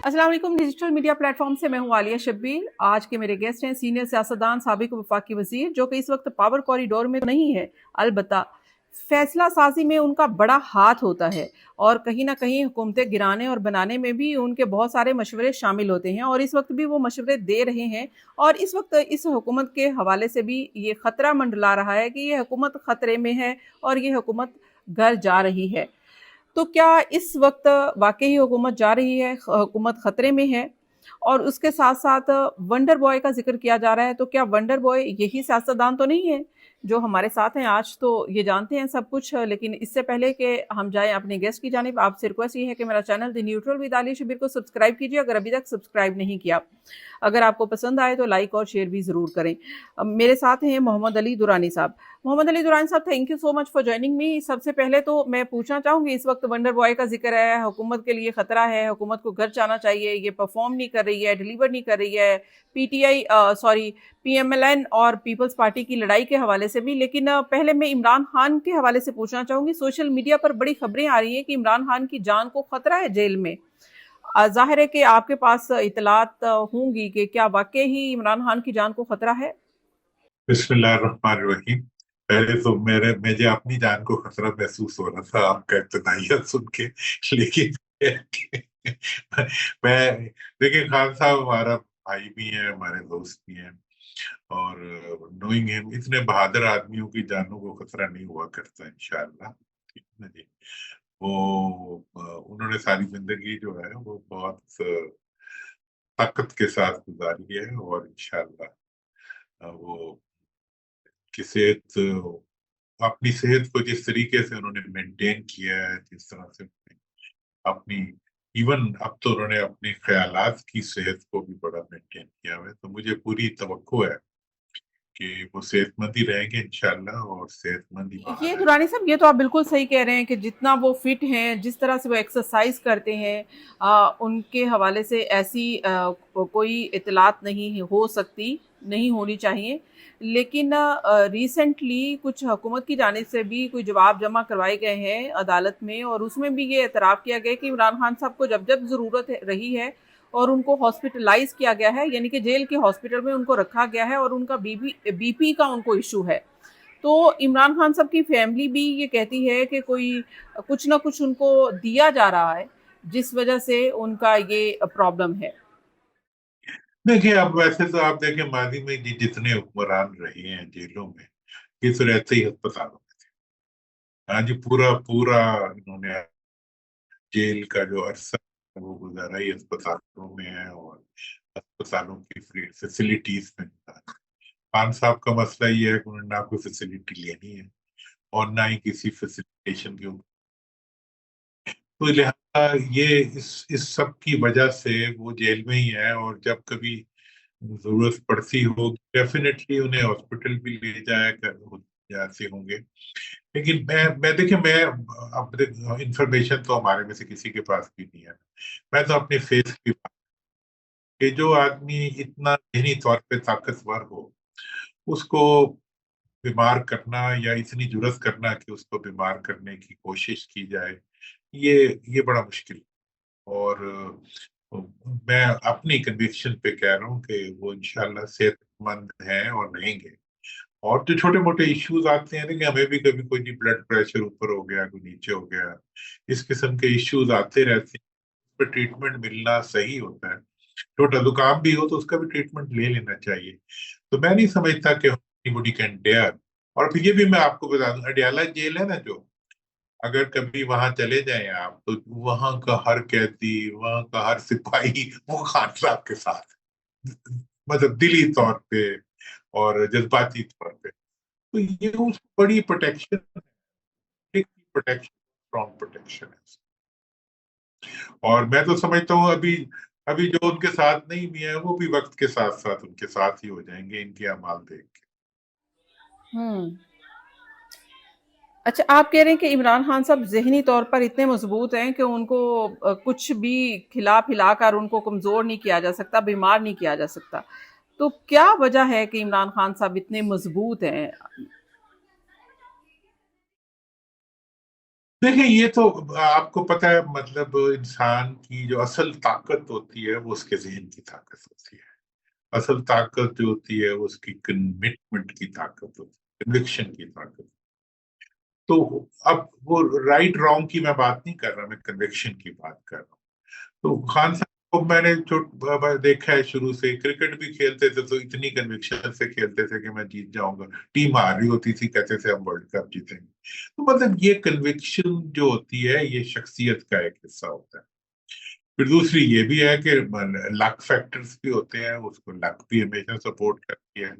अस्सलाम वालेकुम। Digital media platform से मैं हूं आलिया शब्बीर। आज के मेरे गेस्ट हैं सीनियर सियासतदान साबिक वफाकी वजीर, जो कि इस वक्त पावर कॉरिडोर में नहीं है, अलबत्ता फैसला साजी में उनका बड़ा हाथ होता है और कहीं ना कहीं हुकूमतें गिराने और बनाने में भी उनके बहुत सारे मशवरे शामिल होते हैं, और इस वक्त भी वो मशवरे दे रहे हैं। और इस वक्त इस हुकूमत के हवाले से भी ये खतरा मंडला रहा है कि ये हुकूमत खतरे में है और ये हुकूमत घर जा रही है। तो क्या इस वक्त वाकई हुकूमत जा रही है, हुकूमत खतरे में है? और उसके साथ साथ वंडर बॉय का जिक्र किया जा रहा है, तो क्या वंडर बॉय यही सियासतदान तो नहीं है जो हमारे साथ हैं आज? तो ये जानते हैं सब कुछ, लेकिन इससे पहले कि हम जाएं अपने गेस्ट की जानिब, आपसे रिक्वेस्ट ये है कि मेरा channel the neutral with Alia Shabbir को सब्सक्राइब कीजिए अगर अभी तक सब्सक्राइब नहीं किया। अगर आपको पसंद आए तो लाइक और शेयर भी ज़रूर करें। मेरे साथ हैं मोहम्मद अली दुरानी साहब। मोहम्मद अली दुरानी साहब, thank you so much for joining me. सबसे पहले तो मैं पूछना चाहूँगी, इस वक्त वंडर बॉय का जिक्र है, हुकूमत के लिए खतरा है, हुकूमत को घर जाना चाहिए, ये परफॉर्म नहीं कर रही है, डिलीवर नहीं कर रही है, पीटीआई सॉरी पीएमएलएन और पीपल्स पार्टी की लड़ाई के हवाले से भी। लेकिन पहले मैं इमरान खान के हवाले से पूछना चाहूँगी। सोशल मीडिया पर बड़ी खबरें आ रही हैं कि इमरान खान की जान को खतरा है जेल में। जाहिर है कि आपके पास इतलात होंगी कि क्या वाकई ही इमरान खान की जान को खतरा है? बिस्मिल्लाहिर्रहमानिर्रहीम। पहले तो मुझे अपनी जान को खतरा महसूस हो रहा था आपका इब्तदाइयत सुन के। लेकिन मैं देखिए, खान साहब हमारा भाई भी है, हमारे दोस्त भी हैं, और नोइंग हिम, इतने बहादुर आदमियों की जानों को खतरा नहीं हुआ करता इंशाअल्लाह। ठीक है ना जी। वो उन्होंने सारी जिंदगी जो है वो बहुत ताकत के साथ गुजारी है, और इंशाअल्लाह वो की सेहत, अपनी सेहत को जिस तरीके से उन्होंने मेंटेन किया है, जिस तरह से अपनी, इवन अब तो उन्होंने अपने ख्यालात की सेहत को भी बड़ा मेंटेन किया हुआ है, तो मुझे पूरी तवक्को है कि वो सेहतमंद ही रहेंगे इंशाल्लाह, और सेहतमंद ही ये बाहर आएंगे। दुरानी साहब, ये तो आप बिल्कुल सही कह रहे हैं कि जितना वो फिट हैं, जिस तरह से वो एक्सरसाइज करते हैं, उनके हवाले से ऐसी कोई इतलात नहीं हो सकती, नहीं होनी चाहिए। लेकिन रिसेंटली कुछ हुकूमत की जानिब से भी कोई जवाब जमा करवाए गए हैं अदालत में, और उसमें भी ये एतराफ़ किया गया कि इमरान खान साहब को जब जब ज़रूरत रही है और उनको हॉस्पिटलाइज किया गया है, यानी कि जेल के हॉस्पिटल में उनको रखा गया है, और उनका बीपी का उनको इशू है। तो इमरान खान साहब की फैमिली भी ये कहती है कि कोई कुछ ना कुछ उनको दिया जा रहा है, जिस वजह से उनका ये प्रॉब्लम है। देखिए, अब वैसे तो आप देखें, माजी में जितने हुक्मरान रहे हैं जेलों में, ये तो रहते ही अस्पतालों में थे। हाँ जी, पूरा पूरा इन्होंने जेल का जो अरसा है वो गुजारा ही अस्पतालों में है, और अस्पतालों की फ्री फैसिलिटीज में गुजारा। खान साहब का मसला ये है कि उन्होंने ना कोई फैसिलिटी लेनी है, और ना ही किसी फैसिलिटेशन के ऊपर। तो लिहाजा ये इस सब की वजह से वो जेल में ही है, और जब कभी जरूरत पड़ती होगी डेफिनेटली उन्हें हॉस्पिटल भी ले जाया कर जाते होंगे। लेकिन मैं देखिए, मैं अब इंफॉर्मेशन तो हमारे में से किसी के पास भी नहीं है। मैं तो अपने फेस की बात, कि जो आदमी इतना जहनी तौर पे ताकतवर हो, उसको बीमार करना, या इतनी जुर्रत करना कि उसको बीमार करने की कोशिश की जाए, ये ये बड़ा मुश्किल है। और मैं अपनी कन्विक्शन पे कह रहा हूँ कि वो इंशाल्लाह सेहतमंद हैं और रहेंगे। और जो छोटे मोटे इश्यूज आते हैं ना, कि हमें भी कभी कोई ब्लड प्रेशर ऊपर हो गया, कोई नीचे हो गया, इस किस्म के इश्यूज आते रहते हैं, उस पर ट्रीटमेंट मिलना सही होता है। छोटा जुकाम भी हो तो उसका भी ट्रीटमेंट ले लेना चाहिए। तो मैं नहीं समझता कि एनीबॉडी कैन डेयर। और फिर ये भी मैं आपको बता दूं, अडयाला जेल है ना जो, अगर कभी वहां चले जाएं आप, तो वहां का हर कैदी, वहां का हर सिपाही वो खान साहब के साथ, मतलब दिली तौर पे और जज्बाती तौर पे। तो ये उसको बड़ी प्रोटेक्शन, प्रोटेक्शन, स्ट्रॉन्ग प्रोटेक्शन है। और मैं तो समझता हूँ अभी अभी जो उनके साथ नहीं भी है, वो भी वक्त के साथ साथ उनके साथ ही हो जाएंगे, इनके अमाल देख के। हम्म। अच्छा, आप कह रहे हैं कि इमरान खान साहब ज़हनी तौर पर इतने मजबूत हैं कि उनको कुछ भी खिला पिला कर उनको कमज़ोर नहीं किया जा सकता, बीमार नहीं किया जा सकता। तो क्या वजह है कि इमरान खान साहब इतने मजबूत हैं? دیکھیں یہ تو آپ کو پتہ ہے، مطلب انسان کی جو اصل طاقت ہوتی ہے وہ اس کے ذہن کی طاقت ہوتی ہے. اصل طاقت جو ہوتی ہے وہ اس کی کمٹمنٹ کی طاقت ہوتی ہے، کنوکشن کی طاقت. تو اب وہ رائٹ رانگ کی میں بات نہیں کر رہا، میں کنوکشن کی بات کر رہا ہوں. تو خان صاحب کو میں نے دیکھا ہے شروع سے، کرکٹ بھی کھیلتے تھے تو اتنی کنوکشن سے کھیلتے تھے کہ میں جیت جاؤں گا. ٹیم ہار رہی ہوتی تھی، کہتے تھے ہم ورلڈ کپ جیتیں گے. تو مطلب یہ کنوکشن جو ہوتی ہے یہ شخصیت کا ایک حصہ ہوتا ہے. پھر دوسری یہ بھی ہے کہ لک فیکٹرز بھی ہوتے ہیں، اس کو لک بھی ہمیشہ سپورٹ کرتی ہے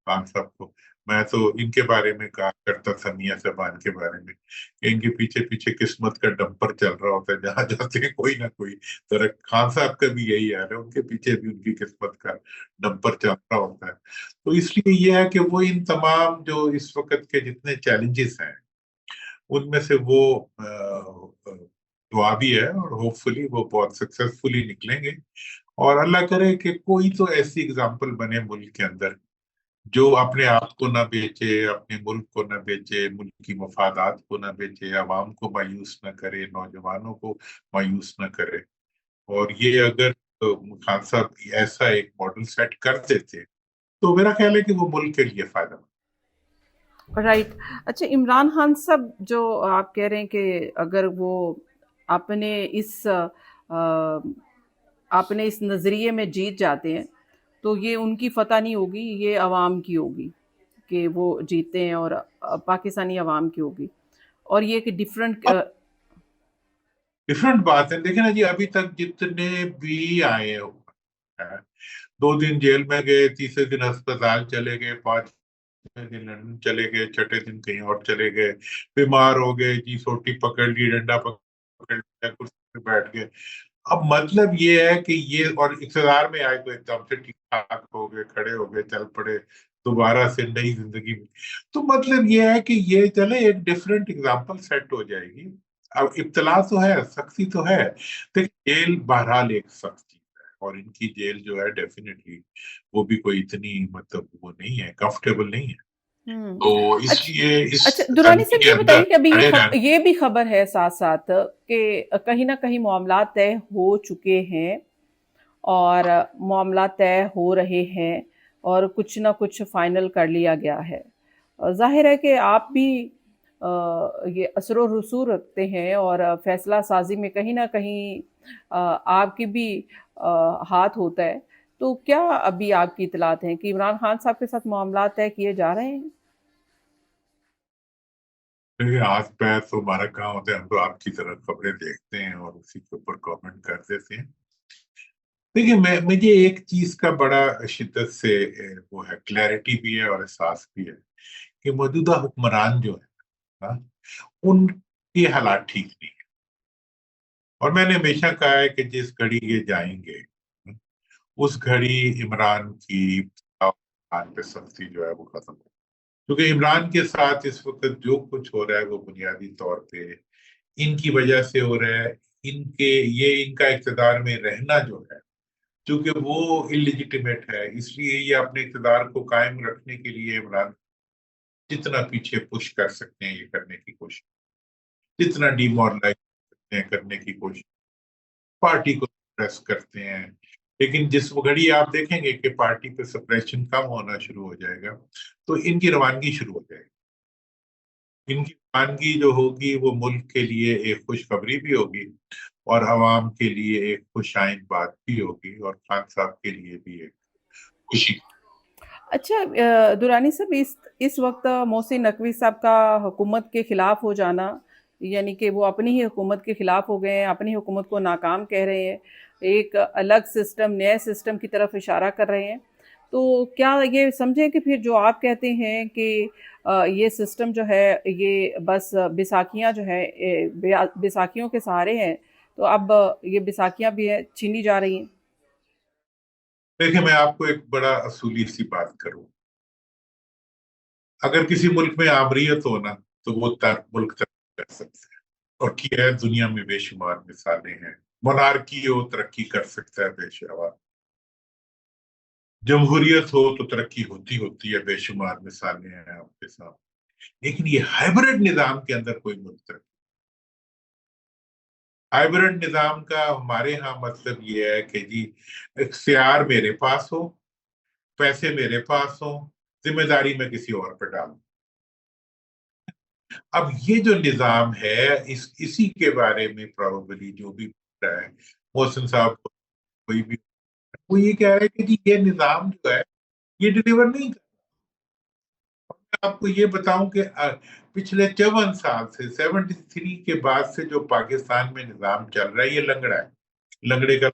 خان صاحب کو. میں تو ان کے بارے میں کہا کرتا تھا، میاں صاحبان کے بارے میں، کہ ان کے پیچھے پیچھے قسمت کا ڈمپر چل رہا ہوتا ہے، جہاں جاتے ہیں کوئی نہ کوئی طرح. خان صاحب کا بھی یہی حال ہے، ان کے پیچھے بھی ان کی قسمت کا ڈمپر چل رہا ہوتا ہے. تو اس لیے یہ ہے کہ وہ ان تمام جو اس وقت کے جتنے چیلنجز ہیں ان میں سے وہ دعا بھی ہے، اور ہوپ فلی وہ بہت سکسیسفلی نکلیں گے. اور اللہ کرے کہ کوئی تو ایسی اگزامپل بنے ملک کے اندر جو اپنے آپ کو نہ بیچے، اپنے ملک کو نہ بیچے، ملک کی مفادات کو نہ بیچے، عوام کو مایوس نہ کرے، نوجوانوں کو مایوس نہ کرے. اور یہ اگر خان صاحب ایسا ایک ماڈل سیٹ کر دیتے تو میرا خیال ہے کہ وہ ملک کے لیے فائدہ مند. رائٹ. اچھا، عمران خان صاحب جو آپ کہہ رہے ہیں کہ اگر وہ اپنے اس اپنے اس نظریے میں جیت جاتے ہیں تو یہ ان کی فتح نہیں ہوگی، یہ عوام کی ہوگی کہ وہ جیتے ہیں، اور پاکستانی عوام کی ہوگی. اور یہ کہ ڈفرینٹ اب ڈفرنٹ بات ہے. دیکھیں نا جی، ابھی تک جتنے بھی آئے ہیں، 2 دن جیل میں گئے، تیسرے دن ہسپتال چلے گئے، 5 دن لندن چلے گئے، چھٹے دن کہیں اور چلے گئے، بیمار ہو گئے جی، سوٹی پکڑ لی، ڈنڈا پکڑ لیا، کرسی پہ بیٹھ گئے. اب مطلب یہ ہے کہ یہ، اور اقتدار میں آئے تو ایک دم سے ٹھیک ٹھاک ہو گئے، کھڑے ہو گئے، چل پڑے دوبارہ سے نئی زندگی میں. تو مطلب یہ ہے کہ یہ چلے ایک ڈفرینٹ اگزامپل سیٹ ہو جائے گی. اب ابتلا تو ہے، سختی تو ہے. دیکھیں جیل بہرحال ایک سخت چیز ہے، اور ان کی جیل جو ہے ڈیفینیٹلی وہ بھی کوئی اتنی مطلب وہ نہیں ہے، کمفرٹیبل نہیں ہے. تو اس اچھا. لیے اس اچھا درانی کنٹری صاحب، کے یہ اندر بتائیے کہ ابھی کھڑے رہنا. یہ بھی خبر ہے ساتھ ساتھ کہ کہیں نہ کہیں معاملات طے ہو چکے ہیں، اور معاملات طے ہو رہے ہیں، اور کچھ نہ کچھ فائنل کر لیا گیا ہے. ظاہر ہے کہ آپ بھی یہ اثر و رسوخ رکھتے ہیں، اور فیصلہ سازی میں کہیں نہ کہیں آپ کی بھی ہاتھ ہوتا ہے. تو کیا ابھی آپ کی اطلاعات ہیں کہ عمران خان صاحب کے ساتھ معاملات طے کیے جا رہے ہیں؟ آج پیر تو ہمارا کہاں ہوتا ہے، ہم تو آپ کی طرح خبریں دیکھتے ہیں اور اسی کے اوپر کامنٹ کر دیتے ہیں. دیکھیے مجھے ایک چیز کا بڑا شدت سے وہ ہے، کلیئرٹی بھی ہے اور احساس بھی ہے کہ موجودہ حکمران جو ہے نا، ان کے حالات ٹھیک نہیں ہے. اور میں نے ہمیشہ کہا ہے کہ جس گھڑی یہ جائیں گے اس گھڑی عمران کی عمران پہ سختی جو ہے وہ ختم ہو. کیونکہ عمران کے ساتھ اس وقت جو کچھ ہو رہا ہے وہ بنیادی طور پہ ان کی وجہ سے ہو رہا ہے. ان کا اقتدار میں رہنا جو ہے، چونکہ وہ انلیجیٹمیٹ ہے، اس لیے یہ اپنے اقتدار کو قائم رکھنے کے لیے عمران جتنا پیچھے پش کر سکتے ہیں یہ کرنے کی کوشش، جتنا ڈی مورلائز کرتے ہیں کرنے کی کوشش، پارٹی کو سپریس کرتے ہیں. لیکن جس گھڑی آپ دیکھیں گے کہ پارٹی پہ سپریشن کم ہونا شروع ہو جائے گا تو ان کی روانگی شروع ہو جائے گی. ان کی روانگی جو ہوگی وہ ملک کے لیے ایک خوشخبری بھی ہوگی، اور عوام کے لیے ایک خوش آئند بات بھی ہوگی، اور خان صاحب کے لیے بھی ایک خوشی. اچھا درانی صاحب، اس وقت محسن نقوی صاحب کا حکومت کے خلاف ہو جانا، یعنی کہ وہ اپنی ہی حکومت کے خلاف ہو گئے ہیں، اپنی حکومت کو ناکام کہہ رہے ہیں، ایک الگ سسٹم، نئے سسٹم کی طرف اشارہ کر رہے ہیں. تو کیا یہ سمجھیں کہ پھر جو آپ کہتے ہیں کہ یہ سسٹم جو ہے یہ بس بیساکھیاں جو ہے بیساکھیوں کے سہارے ہیں، تو اب یہ بیساکھیاں بھی چھینی جا رہی ہیں؟ دیکھیں میں آپ کو ایک بڑا اصولی سی بات کروں. اگر کسی ملک میں آمریت ہو نا تو وہ ملک ترقی کر سکتے ہیں، اور کیا ہے دنیا میں بے شمار مثالیں ہیں. monarchy ہو ترقی کر سکتا ہے بے شمار، جمہوریت ہو تو ترقی ہوتی ہے، بے شمار مثالیں ہیں آپ کے سامنے. لیکن یہ ہائبرڈ نظام کے اندر کوئی ملک ترقی हाइब्रिड निजाम का हमारे यहाँ मतलब ये है कि जी इख्तियार मेरे पास हो, पैसे मेरे पास हो, जिम्मेदारी मैं किसी और पर डालूं। अब ये जो निजाम है, इसी के बारे में प्रोबेबली जो भी बोल रहा है मोहसिन साहब, कोई भी, वो ये कह रहे हैं कि जी ये निजाम जो है ये डिलीवर नहीं कर। आपको ये बताऊं कि पिछले 54 साल से 73 के बाद से जो पाकिस्तान में निजाम चल रहा है ये लंगड़ा है। लंगड़े का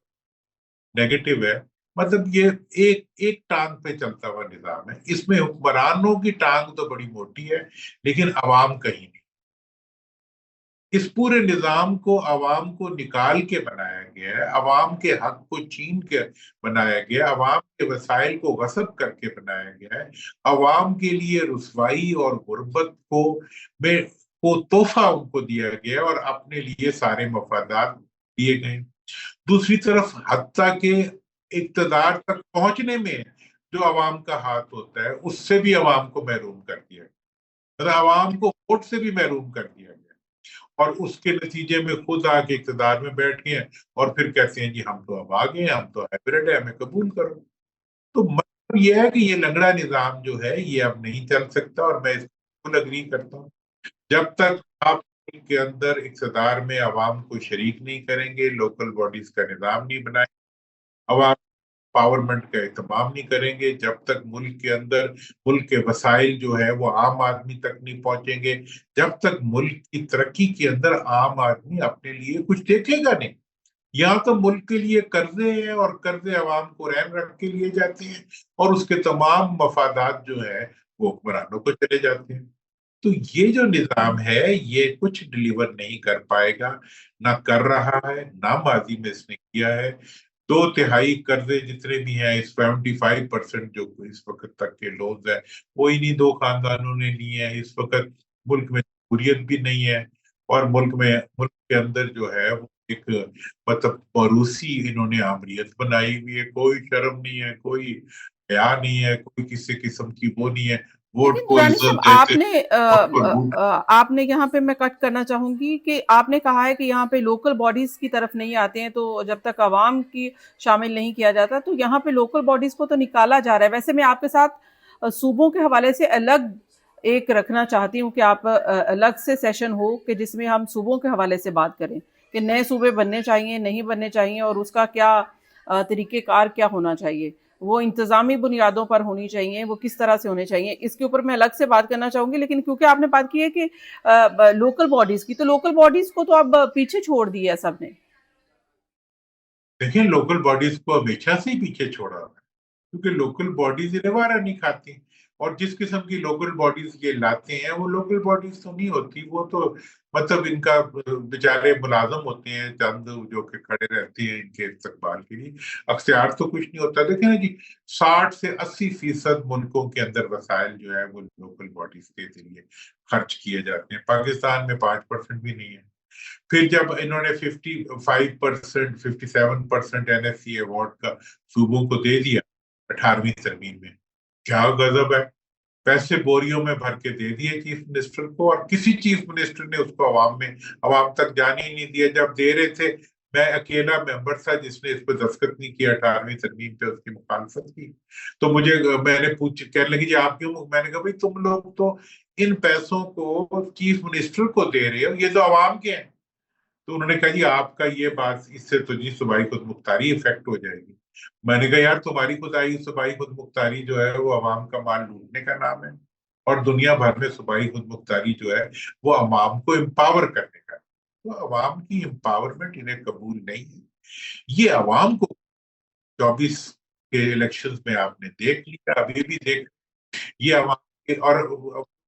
नेगेटिव है, मतलब ये एक एक टांग पे चलता हुआ निजाम है। इसमें हुक्मरानों की टांग तो बड़ी मोटी है, लेकिन अवाम कहीं नहीं। इस पूरे निजाम को अवाम को निकाल के बनाया गया है, अवाम के हक को छीन के बनाया गया है, अवाम के वसाइल को गसब करके बनाया गया है, अवाम के लिए रुसवाई और गुर्बत को तोहफा उनको दिया गया है और अपने लिए सारे मफादात दिए गए। दूसरी तरफ हत्ता के इक्तदार तक पहुंचने में जो अवाम का हाथ होता है उससे भी अवाम को महरूम कर दिया गया, मतलब अवाम को वोट से भी महरूम कर दिया गया, और उसके नतीजे में खुद आके इक्तदार में बैठ गए हैं और फिर कहते हैं जी हम तो अब आ गए हैं, हम तो हाइब्रिड है, हमें कबूल करो। तो मतलब ये है कि ये लंगड़ा निजाम जो है ये अब नहीं चल सकता, और मैं इसको अग्री करता हूँ। जब तक आप के अंदर इक्तदार में अवाम को शरीक नहीं करेंगे, लोकल बॉडीज का निजाम नहीं बनाएंगे, अवाम पावरमेंट का एहतमाम नहीं करेंगे, जब तक मुल्क के अंदर मुल्क के वसाइल जो है वो आम आदमी तक नहीं पहुंचेंगे, जब तक मुल्क की तरक्की के अंदर आम आदमी अपने लिए कुछ देखेगा नहीं। यहाँ तो मुल्क के लिए कर्जे हैं और कर्जे अवाम को रहन रख के लिए जाते हैं, और उसके तमाम मफादात जो है वो हुक्मरानों को चले जाते हैं। तो ये जो निजाम है ये कुछ डिलीवर नहीं कर पाएगा, ना कर रहा है, ना माजी में इसने किया है। 2/3 कर्जे जितने भी हैं, इस 75% जो इस वक्त तक के लोग हैं, वो इन्हीं दो खानदानों ने लिए हैं। इस वक्त मुल्क में जमहूरियत भी नहीं है, और मुल्क के अंदर जो है वो एक मतलब मरूसी इन्होंने आमरीत बनाई हुई है। कोई शर्म नहीं है, कोई हया नहीं है, कोई किसी किस्म की वो नहीं है। वोट लेकिन को दुरानी इज्जत साहब देते हैं, वक्त को लूट। आपने यहाँ पे मैं कट करना चाहूंगी कि आपने कहा है कि यहाँ पे लोकल बॉडीज की तरफ नहीं आते हैं, तो जब तक अवाम की शामिल नहीं किया जाता तो यहाँ पे लोकल बॉडीज को तो निकाला जा रहा है। वैसे मैं आपके साथ सूबों के हवाले से अलग एक रखना चाहती हूँ कि आप अलग से सेशन हो कि जिसमें हम सूबों के हवाले से बात करें कि नए सूबे बनने चाहिए, नहीं बनने चाहिए, और उसका क्या तरीक़ेकार क्या होना चाहिए, वो इंतज़ामी बुनियादों पर होनी चाहिए, वो किस तरह से होने चाहिए, इसके ऊपर मैं अलग से बात करना चाहूँगी। लेकिन क्योंकि आपने बात की है कि लोकल बॉडीज़ की, तो लोकल बॉडीज़ को तो अब पीछे छोड़ दिया है सबने। देखिए, लोकल बॉडीज को हमेशा से ही पीछे छोड़ा हुआ है, क्योंकि लोकल बॉडीज निवारा नहीं खाती। और जिस किस्म की लोकल बॉडीज ये लाते हैं वो लोकल बॉडीज तो नहीं होती, वो तो मतलब इनका बेचारे मुलाजम होते हैं चंद जो कि खड़े रहते हैं इनके इस्तकबाल के लिए। अख्तियार तो कुछ नहीं होता। देखें ना जी, 60 से 80% मुल्कों के अंदर वसाइल जो है वो लोकल बॉडीज के जरिए खर्च किए जाते हैं। पाकिस्तान में 5% भी नहीं है। फिर जब इन्होंने 55%, 57% NSC अवार्ड का सूबों को दे दिया 18वीं तरमीम में, क्या गजब है। पैसे बोरियों में भर के दे दिए चीफ मिनिस्टर को, और किसी चीफ मिनिस्टर ने उसको अवाम तक जाने ही नहीं दिया। जब दे रहे थे, मैं अकेला मेंबर था जिसने इस पर दस्तखत नहीं किया, 18वीं तरमीम पे उसकी मुखालफत की। तो मैंने कहने लगी जी आप क्यों, मैंने कहा भाई तुम लोग तो इन पैसों को चीफ मिनिस्टर को दे रहे हो, ये तो अवाम के हैं। तो उन्होंने कहा जी आपका ये बात, इससे तो जी सूबाई खुद मुख्तारी इफेक्ट हो जाएगी। मैंने कहा यार तुम्हारी खुदाई सूबाई खुद मुख्तारी जो है वो अवाम का माल लूटने का नाम है, और दुनिया भर में सूबाई खुद मुख्तारी जो है वो अवाम को एम्पावर करने का है। तो अवाम की एम्पावरमेंट इन्हें कबूल नहीं है। ये अवाम को 24 के इलेक्शंस में आपने देख लिया, अभी भी देख, ये अवाम के, और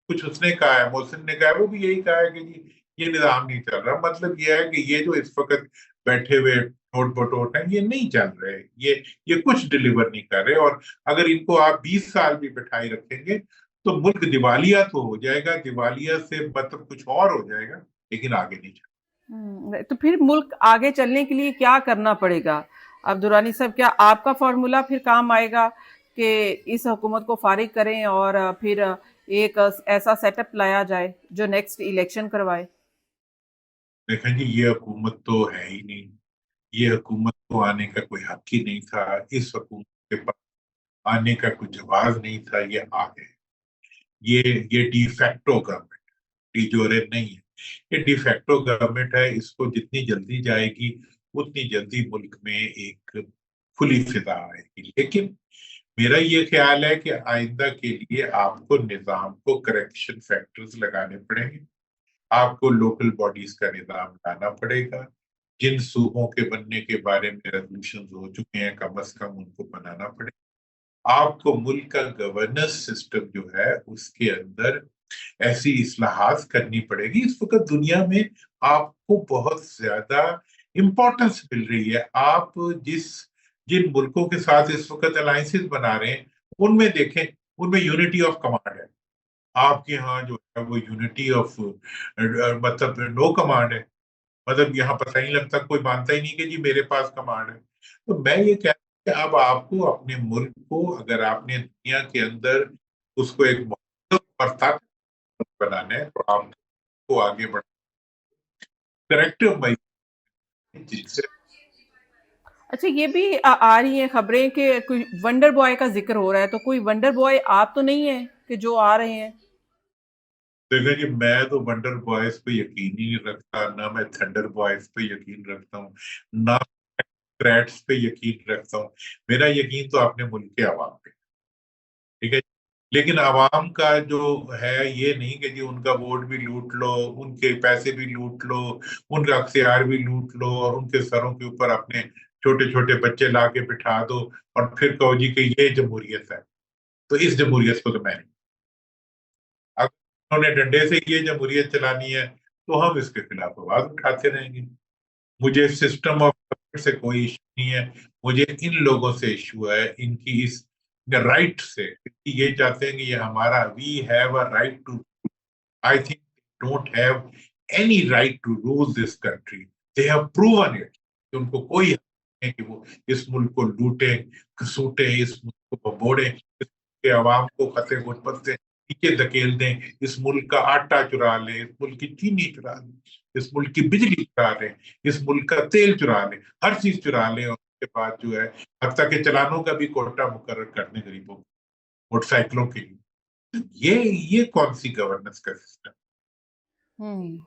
कुछ उसने कहा है, मोहसिन ने कहा है, वो भी यही कहा है कि जी ये निजाम नहीं चल रहा। मतलब ये है कि ये जो इस वक्त बैठे हुए नोट बटोट हैं ये नहीं चल रहे, ये कुछ डिलीवर नहीं कर रहे, और अगर इनको आप 20 साल भी बिठाई रखेंगे तो मुल्क दिवालिया तो हो जाएगा, दिवालिया से मतलब कुछ और हो जाएगा, लेकिन आगे नहीं चल। तो फिर मुल्क आगे चलने के लिए क्या करना पड़ेगा? अब दुरानी साहब, क्या आपका फार्मूला फिर काम आएगा कि इस हुकूमत को फारिग करें और फिर एक ऐसा सेटअप लाया जाए जो नेक्स्ट इलेक्शन करवाए? देखें जी, ये हुकूमत तो है ही नहीं, ये हुकूमत को आने का कोई हक ही नहीं था, इस हुकूमत के पास आने का कोई जवाब नहीं था, ये आ गए। ये डिफैक्टो गवर्नमेंट, डिजोरे नहीं है, ये डिफैक्टो गवर्नमेंट है। इसको जितनी जल्दी जाएगी उतनी जल्दी मुल्क में एक खुली फिजा आएगी। लेकिन मेरा ये ख्याल है कि आइंदा के लिए आपको निजाम को करेक्शन फैक्टर्स लगाने पड़ेंगे, आपको लोकल बॉडीज का निजाम लाना पड़ेगा। जिन सूबों के बनने के बारे में रेजोल्यूशन हो चुके हैं, कम अज कम उनको बनाना पड़ेगा। आपको मुल्क का गवर्नेंस सिस्टम जो है उसके अंदर ऐसी इस्लाहात करनी पड़ेगी। इस वक्त दुनिया में आपको बहुत ज्यादा इंपॉर्टेंस मिल रही है। आप जिस जिन मुल्कों के साथ इस वक्त अलायंसेस बना रहे हैं, उनमें देखें, उनमें यूनिटी ऑफ कमांड है। आपके यहाँ जो है वो यूनिटी ऑफ मतलब नो कमांड है। मतलब यहाँ पता ही नहीं लगता, कोई मानता ही नहीं कि जी मेरे पास कमांड है। तो मैं ये कह रहा हूं कि अब आपको अपने मुल्क को, अगर आपने दुनिया के अंदर उसको एक और ताकत बनाना है, तो आपको आगे बढ़ करेक्टिव भाई जिनसे। अच्छा, ये भी आ रही है खबरें कि कोई वंडर बॉय का जिक्र हो रहा है, तो कोई वंडर बॉय आप तो नहीं है कि जो आ रहे हैं? देखिए जी, मैं तो वंडर बॉयज पे यकीन ही नहीं रखता, ना मैं थंडर बॉयज पे यकीन रखता हूँ, ना क्रैट्स पे यकीन रखता हूँ। मेरा यकीन तो अपने मुल्क के आवाम पे, ठीक है। लेकिन आवाम का जो है, ये नहीं कि जी उनका वोट भी लूट लो, उनके पैसे भी लूट लो, उनका अख्तियार भी लूट लो, और उनके सरों के ऊपर अपने छोटे छोटे बच्चे ला के बिठा दो, और फिर कहो जी कि ये जमहूरियत है। तो इस जमहूरियत को तो मैं नहीं, अगर उन्होंने डंडे से ये जमहूरियत चलानी है तो हम इसके खिलाफ आवाज उठाते रहेंगे। मुझे सिस्टम ऑफ गवर्नमेंट से कोई इशू नहीं है, मुझे इन लोगों से इशू है, इनकी इस राइट से, क्योंकि ये चाहते हैं कि ये हमारा, we have a right to, I think don't have any right to rule this country. They have proven it कि उनको कोई हक नहीं है कि वो इस मुल्क को लूटे, घसूटे, इस मुल्क को बबोड़े, इस मुल्क के अवाम को खतरे गुरबत से नीचे धकेल दें, इस मुल्क का आटा चुरा लें, इस मुल्क की चीनी चुरा लें, इस मुल्क की बिजली चुरा लें, इस मुल्क का तेल चुरा लें, हर चीज चुरा लें, और उसके बाद जो है हत्ता के चलानों का भी कोटा मुकर्रर कर दें गरीबों को, मोटरसाइकिलों के लिए। ये कौन सी गवर्नेंस का सिस्टम? हम्म।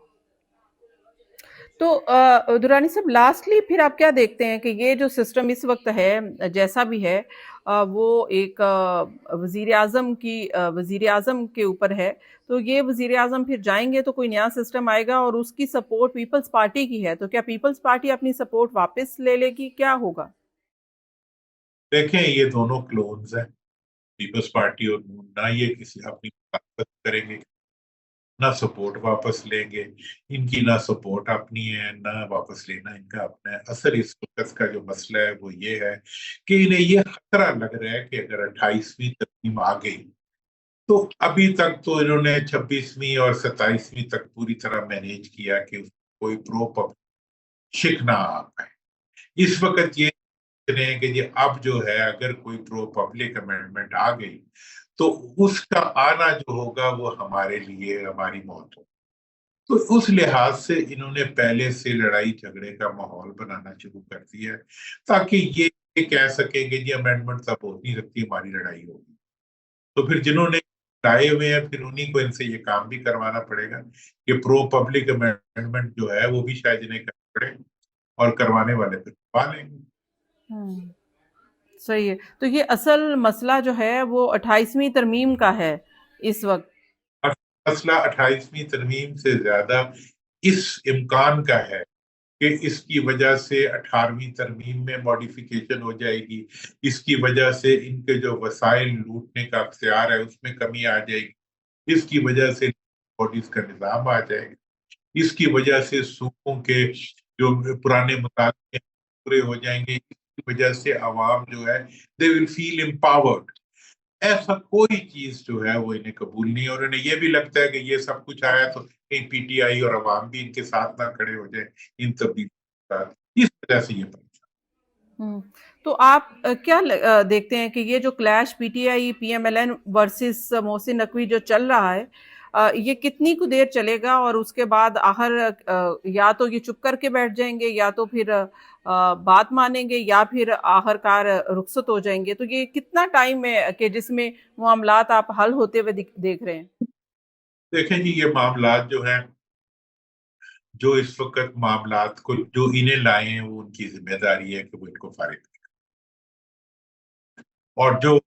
तो दुरानी साहब, लास्टली फिर आप क्या देखते हैं कि ये जो सिस्टम इस वक्त है, जैसा भी है, वो एक वजीर आजम की वजीर आजम के ऊपर है। तो ये वजीर आजम फिर जाएंगे तो कोई नया सिस्टम आएगा, और उसकी सपोर्ट पीपल्स पार्टी की है, तो क्या पीपल्स पार्टी अपनी सपोर्ट वापस ले लेगी, क्या होगा? देखें, ये दोनों क्लोन्स हैं, पीपल्स पार्टी और नून। ना ये किसी अपनी ताकत करेंगे, ना सपोर्ट वापस लेंगे। इनकी ना सपोर्ट अपनी है, ना वापस लेना इनका अपना है। असल इस वक्त का जो मसला है वो ये है कि इन्हें ये खतरा लग रहा है कि अगर 28वीं तरमीम आ गई, तो अभी तक तो इन्होंने 26वीं और 27वीं तक पूरी तरह मैनेज किया कि कोई प्रो पब्लिक शिक ना आ पाए। इस वक्त ये कह रहे हैं कि ये अब जो है, अगर कोई प्रो पब्लिक अमेंडमेंट आ गई तो उसका आना जो होगा वो हमारे लिए हमारी मौत हो। तो उस लिहाज से इन्होंने पहले से लड़ाई झगड़े का माहौल बनाना शुरू कर दिया है, ताकि ये कह सकेंगे जी अमेंडमेंट तब हो नहीं सकती, हमारी लड़ाई होगी। तो फिर जिन्होंने लाए हुए हैं, फिर उन्हीं को इनसे ये काम भी करवाना पड़ेगा कि प्रो पब्लिक अमेंडमेंट जो है वो भी शायद इन्हें करना पड़े, और करवाने वाले फिर करवा लेंगे। हम्म। सही है। तो ये असल मसला जो है वो 28वीं तरमीम का है इस वक्त। और मसला 28वीं तरमीम से ज्यादा इस इम्कान का है कि इसकी वजह से 18वीं तरमीम में मॉडिफिकेशन हो जाएगी, इसकी वजह से इनके जो वसाइल लूटने का अख्तियार है उसमें कमी आ जाएगी, इसकी वजह से बॉडीज का निज़ाम आ जाएगा, इसकी वजह से सूबों के जो पुराने मुताले पूरे हो जाएंगे, इसकी वजह से आवाम जो है दे विल फील एम्पावर्ड। ऐसा कोई चीज जो है वो इन्हें कबूल नहीं है, और इन्हें ये भी लगता है कि ये सब कुछ आया तो कहीं पीटीआई और अवाम भी इनके साथ ना खड़े हो जाए इन तब्दीली के साथ। इस वजह से ये परेशान। हम्म। तो आप क्या देखते हैं कि ये जो clash PTI PMLN versus Mohsin Naqvi जो चल रहा है, یہ کتنی کو دیر چلے گا اور اس کے بعد آخر یا تو یہ چپ کر کے بیٹھ جائیں گے یا تو پھر بات مانیں گے یا پھر آخر کار رخصت ہو جائیں گے؟ تو یہ کتنا ٹائم ہے کہ جس میں معاملات آپ حل ہوتے ہوئے دیکھ رہے ہیں؟ دیکھیں جی، یہ معاملات جو ہیں، جو اس وقت معاملات کو جو انہیں لائے ہیں، وہ ان کی ذمہ داری ہے کہ وہ ان کو فارغ کریں، اور جو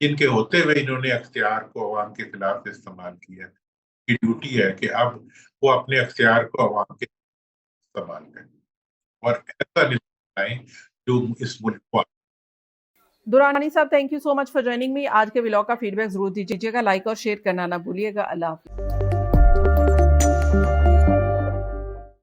جن کے ہوتے ہوئے انہوں نے اختیار کو عوام کے خلاف استعمال کیا، کی ڈیوٹی ہے کہ اب وہ اپنے اختیار کو عوام کے استعمال کریں اور ایسا نظام لائیں جو اس ملک کو درانی صاحب، thank you so much for joining me. آج کے ولاگ کا فیڈ بیک ضرور دیجیے گا، لائک اور شیئر کرنا نہ بھولیے گا. اللہ حافظ.